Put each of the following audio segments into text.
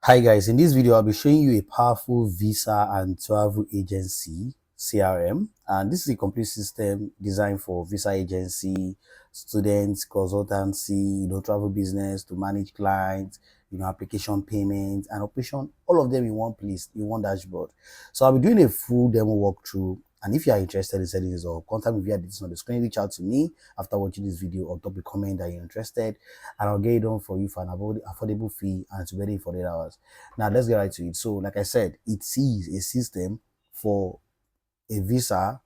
Hi guys, in this video I'll be showing you a powerful visa and travel agency CRM, and this is a complete system designed for visa agency, students, consultancy, travel business, to manage clients, application payments and operation, all of them in one place, in one dashboard. So I'll be doing a full demo walkthrough, and if you are interested in setting this up, contact me via this on the screen. Reach out to me after watching this video or drop a comment that you're interested, and I'll get it done for you for an affordable fee and to be ready for 8 hours. Now let's get right to it. So, like I said, it is a system for a visa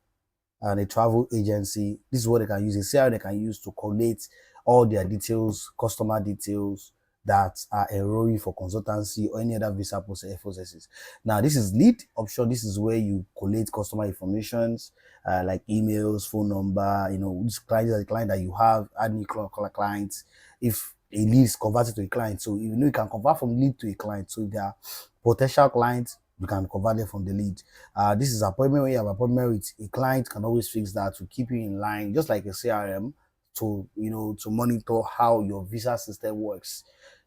and a travel agency. This is what they can use, a CRM they can use to collate all their details, customer details that are enrolling for consultancy or any other visa processes. Now, this is lead option. This is where you collate customer informations like emails, phone number, which client is the client that you have, add new clients. If a lead is converted to a client, so you can convert from lead to a client. So if they are potential clients, you can convert them from the lead. This is appointment. When you have appointment with a client, can always fix that to keep you in line, just like a CRM, to to monitor how your visa system works.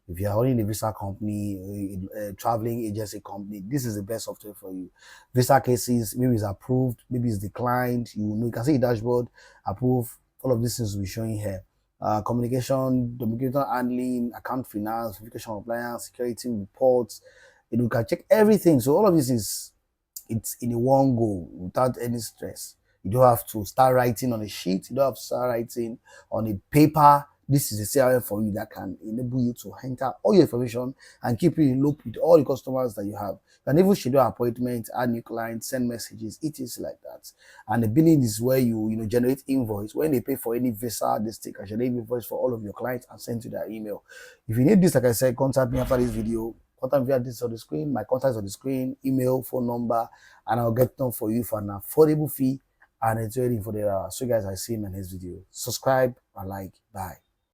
If you're owning a visa company, a traveling agency company, this is the best software for you. Visa cases, maybe it's approved, maybe it's declined. You can see a dashboard, approve. All of these things will be showing here. Communication, documentation handling, account finance, verification compliance, security reports. You can check everything. So all of this it's in a one go without any stress. You don't have to start writing on a sheet. You don't have to start writing on a paper. This is a CRM for you that can enable you to enter all your information and keep you in loop with all the customers that you have. You can even schedule appointments, add new clients, send messages. It is like that. And the billing is where you generate invoice. When they pay for any visa, they stick a generate invoice for all of your clients and send to their email. If you need this, like I said, contact me after this video. Contact via this on the screen, my contacts on the screen, email, phone number, and I'll get them for you for an affordable fee and it's ready for the hour. So guys, I see you in my next video. Subscribe and like. Bye.